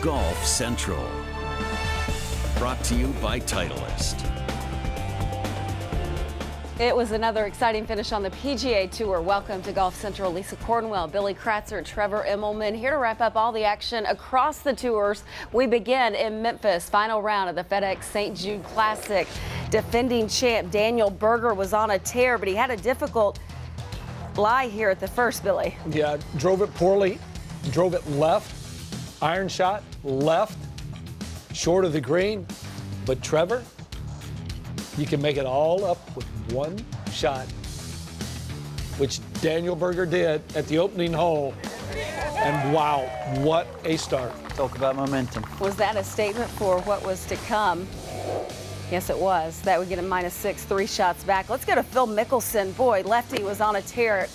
Golf Central. Brought to you by Titleist. It was another exciting finish on the PGA Tour. Welcome to Golf Central. Lisa Cornwell, Billy Kratzer, Trevor Immelman here to wrap up all the action across the tours. We begin in Memphis, final round of the FedEx St. Jude Classic. Defending champ Daniel Berger was on a tear, but he had a difficult lie here at the first, Billy. Yeah, drove it poorly, drove it left, iron shot, left, short of the green. But Trevor, you can make it all up with one shot, which Daniel Berger did at the opening hole. And wow, what a start. Talk about momentum. Was that a statement for what was to come? Yes, it was. That would get him -6, 3 shots back. Let's go to Phil Mickelson. Boy, lefty was on a tear.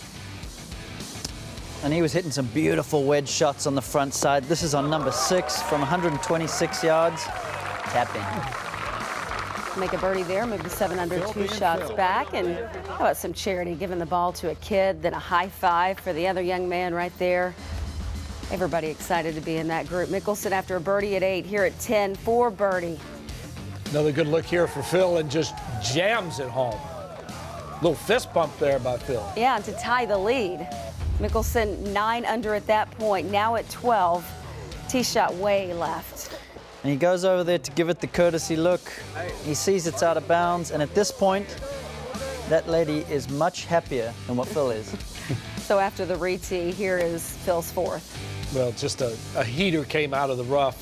And he was hitting some beautiful wedge shots on the front side. This is on number 6 from 126 yards. Tap in. Make a birdie there, move to 7 under, 2 shots back. And how about some charity, giving the ball to a kid, then a high five for the other young man right there. Everybody excited to be in that group. Mickelson after a birdie at 8, here at 10 for birdie. Another good look here for Phil, and just jams it home. Little fist bump there by Phil. Yeah, and to tie the lead. Mickelson 9 under at that point, now at 12. Tee shot way left. And he goes over there to give it the courtesy look. He sees it's out of bounds, and at this point, that lady is much happier than what Phil is. So after the re-tee, here is Phil's 4th. Well, just a heater came out of the rough.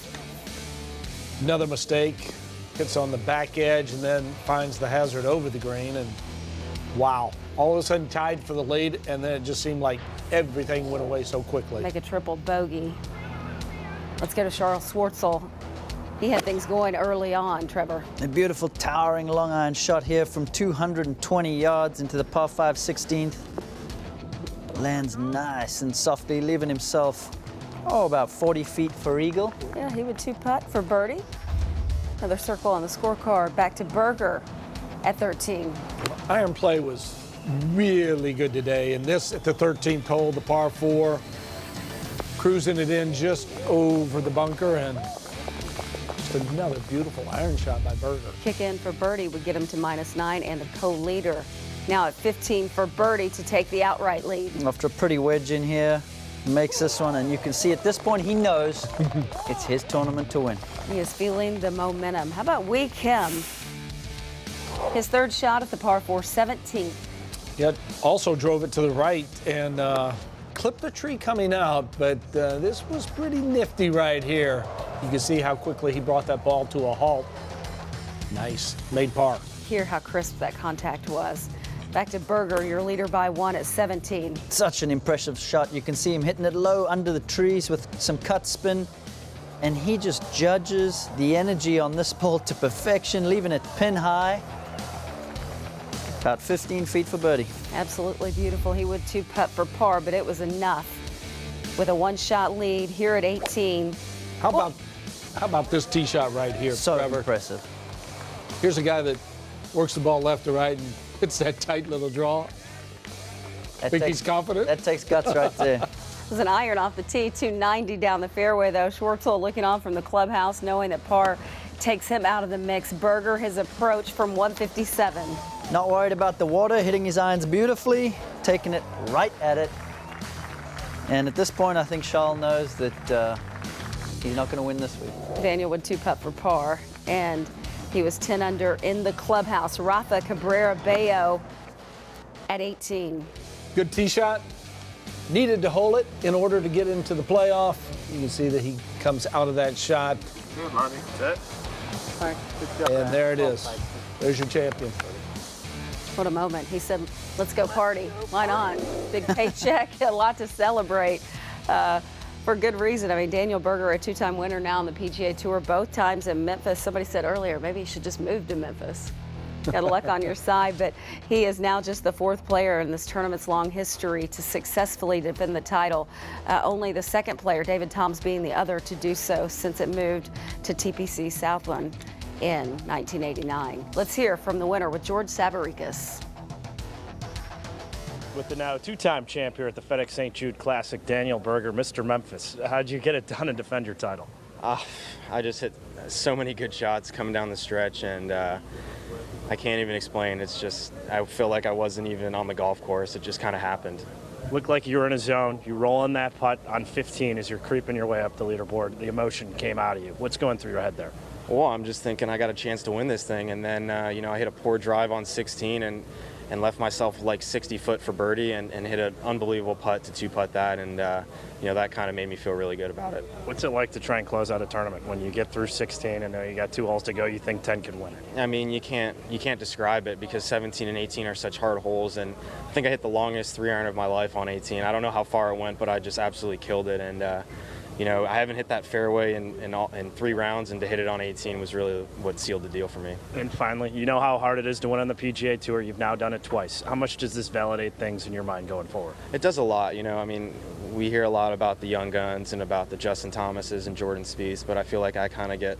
Another mistake, hits on the back edge and then finds the hazard over the green, and wow. All of a sudden tied for the lead, and then it just seemed like everything went away so quickly. Make a triple bogey. Let's go to Charles Schwartzel. He had things going early on, Trevor. A beautiful towering long iron shot here from 220 yards into the par 5 16th. Lands nice and softly, leaving himself, about 40 feet for eagle. Yeah, he would 2-putt for birdie. Another circle on the scorecard. Back to Berger at 13. Iron play was really good today, and this at the 13th hole, the par 4, cruising it in just over the bunker, and just another beautiful iron shot by Berger. Kick in for birdie would get him to -9 and the co-leader. Now at 15 for birdie to take the outright lead. After a pretty wedge in here, makes this one, and you can see at this point he knows it's his tournament to win. He is feeling the momentum. How about Wee Kim? His 3rd shot at the par 4 17th. Yet also drove it to the right and clipped the tree coming out, but this was pretty nifty right here. You can see how quickly he brought that ball to a halt. Nice, made par. Hear how crisp that contact was. Back to Berger, your leader by 1 at 17. Such an impressive shot. You can see him hitting it low under the trees with some cut spin, and he just judges the energy on this ball to perfection, leaving it pin high. About 15 feet for birdie. Absolutely beautiful. He would 2-putt for par, but it was enough. With a 1-shot lead here at 18. How about this tee shot right here, So Trevor? impressive. Here's a guy that works the ball left to right and hits that tight little draw. Think he's confident? That takes guts right there. It was an iron off the tee, 290 down the fairway, though. Schwartzel looking on from the clubhouse, knowing that par takes him out of the mix. Berger, his approach from 157. Not worried about the water, hitting his irons beautifully, taking it right at it. And at this point, I think Charles knows that he's not going to win this week. Daniel would 2-putt for par, and he was 10 under in the clubhouse. Rafa Cabrera Bello at 18. Good tee shot. Needed to hold it in order to get into the playoff. You can see that he comes out of that shot. Good, Lonnie. Set. And there it is. There's your champion. What a moment. He said, let's go party. Why not? Big paycheck, a lot to celebrate. For good reason. I mean, Daniel Berger, a 2-time winner now on the PGA Tour, both times in Memphis. Somebody said earlier, maybe you should just move to Memphis. Got luck on your side, but he is now just the 4th player in this tournament's long history to successfully defend the title. Only the 2nd player, David Toms, being the other to do so since it moved to TPC Southland in 1989. Let's hear from the winner with George Savaricas. With the now 2-time champ here at the FedEx St. Jude Classic, Daniel Berger, Mr. Memphis. How'd you get it done and defend your title? I just hit so many good shots coming down the stretch, and I can't even explain. It's just, I feel like I wasn't even on the golf course. It just kind of happened. Looked like you were in a zone. You roll in that putt on 15 as you're creeping your way up the leaderboard. The emotion came out of you. What's going through your head there? Well, I'm just thinking I got a chance to win this thing, and then, you know, I hit a poor drive on 16 and left myself like 60 foot for birdie and hit an unbelievable putt to two-putt that, and you know, that kind of made me feel really good about it. What's it like to try and close out a tournament when you get through 16 and you got 2 holes to go, you think 10 could win it? I mean, you can't describe it because 17 and 18 are such hard holes, and I think I hit the longest 3-iron of my life on 18. I don't know how far it went, but I just absolutely killed it, and you know, I haven't hit that fairway in 3 rounds, and to hit it on 18 was really what sealed the deal for me. And finally, you know how hard it is to win on the PGA Tour. You've now done it twice. How much does this validate things in your mind going forward? It does a lot, you know. I mean, we hear a lot about the young guns and about the Justin Thomases and Jordan Spieths, but I feel like I kind of get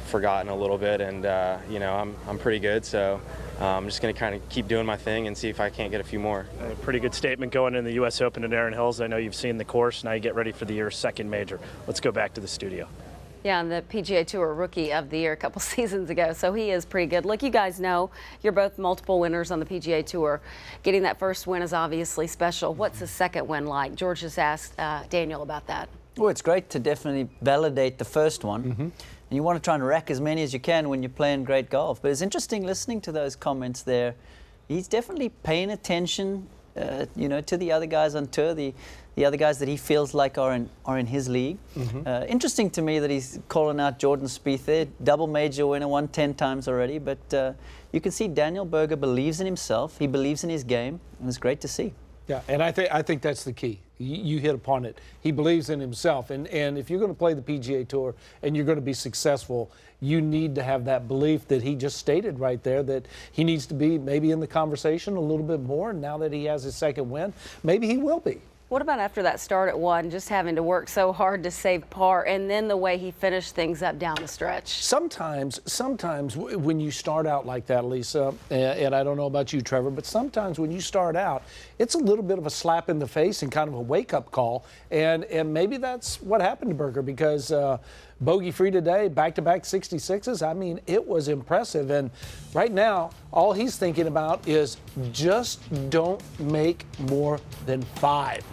forgotten a little bit, and you know, I'm pretty good, so I'm just going to kind of keep doing my thing and see if I can't get a few more. A pretty good statement going in the U.S. Open at Erin Hills. I know you've seen the course. Now you get ready for the year's second major. Let's go back to the studio. Yeah, and the PGA Tour Rookie of the Year a couple seasons ago, so he is pretty good. Look, you guys know you're both multiple winners on the PGA Tour. Getting that first win is obviously special. What's the second win like? George just asked Daniel about that. Well, it's great to definitely validate the first one. Mm-hmm. And you want to try and rack as many as you can when you're playing great golf. But it's interesting listening to those comments there. He's definitely paying attention, you know, to the other guys on tour, the other guys that he feels like are in his league. Mm-hmm. Interesting to me that he's calling out Jordan Spieth there, double major winner, won 10 times already. But you can see Daniel Berger believes in himself. He believes in his game, and it's great to see. Yeah, and I think that's the key. You hit upon it. He believes in himself, and if you're going to play the PGA Tour and you're going to be successful, you need to have that belief that he just stated right there, that he needs to be maybe in the conversation a little bit more. And now that he has his second win, maybe he will be. What about after that start at 1, just having to work so hard to save par, and then the way he finished things up down the stretch? Sometimes when you start out like that, Lisa, and I don't know about you, Trevor, but sometimes when you start out, it's a little bit of a slap in the face and kind of a wake-up call, and maybe that's what happened to Berger, because bogey-free today, back-to-back 66s. I mean, it was impressive. And right now, all he's thinking about is just don't make more than 5.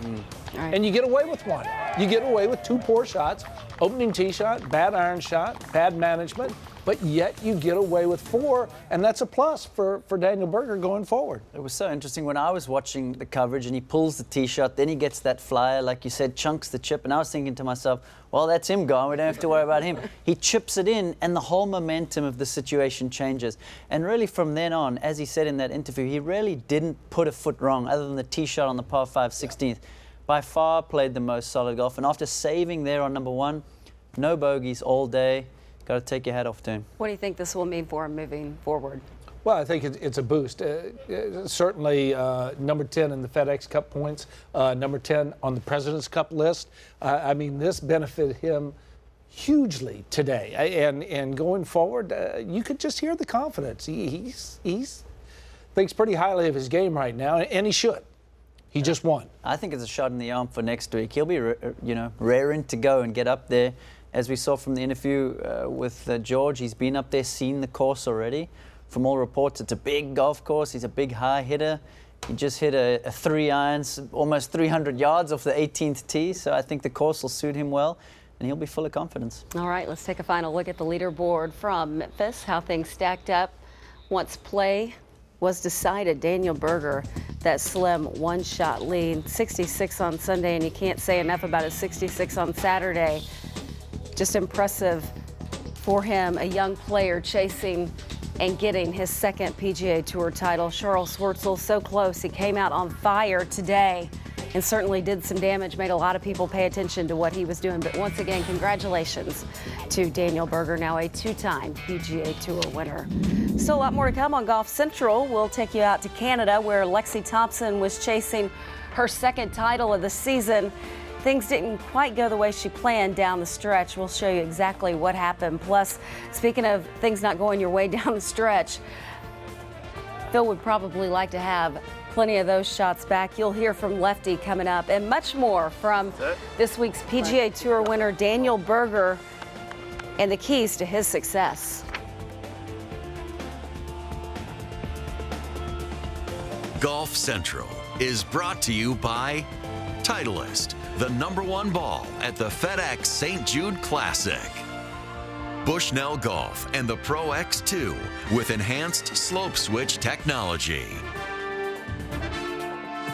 Right. And you get away with 1. You get away with 2 poor shots, opening tee shot, bad iron shot, bad management, but yet you get away with 4, and that's a plus for Daniel Berger going forward. It was so interesting when I was watching the coverage and he pulls the tee shot, then he gets that flyer, like you said, chunks the chip, and I was thinking to myself, well, that's him gone. We don't have to worry about him. He chips it in, and the whole momentum of the situation changes. And really from then on, as he said in that interview, he really didn't put a foot wrong other than the tee shot on the par 5 16th. By far played the most solid golf. And after saving there on number 1, no bogeys all day. Got to take your hat off to him. What do you think this will mean for him moving forward? Well, I think it's a boost. Certainly number 10 in the FedEx Cup points, number 10 on the President's Cup list. I mean, this benefited him hugely today. And going forward, you could just hear the confidence. He's thinks pretty highly of his game right now, and he should. He just won. I think it's a shot in the arm for next week. He'll be, you know, raring to go and get up there. As we saw from the interview with George, he's been up there, seen the course already. From all reports, it's a big golf course. He's a big high hitter. He just hit a 3 irons, almost 300 yards off the 18th tee. So I think the course will suit him well, and he'll be full of confidence. All right, let's take a final look at the leaderboard from Memphis, how things stacked up once play was decided. Daniel Berger, that slim 1-shot lead, 66 on Sunday, and you can't say enough about his 66 on Saturday. Just impressive for him, a young player chasing and getting his second PGA Tour title. Charles Schwartzel, so close. He came out on fire today and certainly did some damage, made a lot of people pay attention to what he was doing. But once again, congratulations to Daniel Berger, now a 2-time PGA Tour winner. So a lot more to come on Golf Central. We'll take you out to Canada, where Lexi Thompson was chasing her second title of the season. Things didn't quite go the way she planned down the stretch. We'll show you exactly what happened. Plus, speaking of things not going your way down the stretch, Phil would probably like to have plenty of those shots back. You'll hear from Lefty coming up, and much more from this week's PGA Tour winner, Daniel Berger. and the keys to his success. Golf Central is brought to you by Titleist, the #1 ball at the FedEx St. Jude Classic. Bushnell Golf and the Pro X2 with enhanced slope switch technology.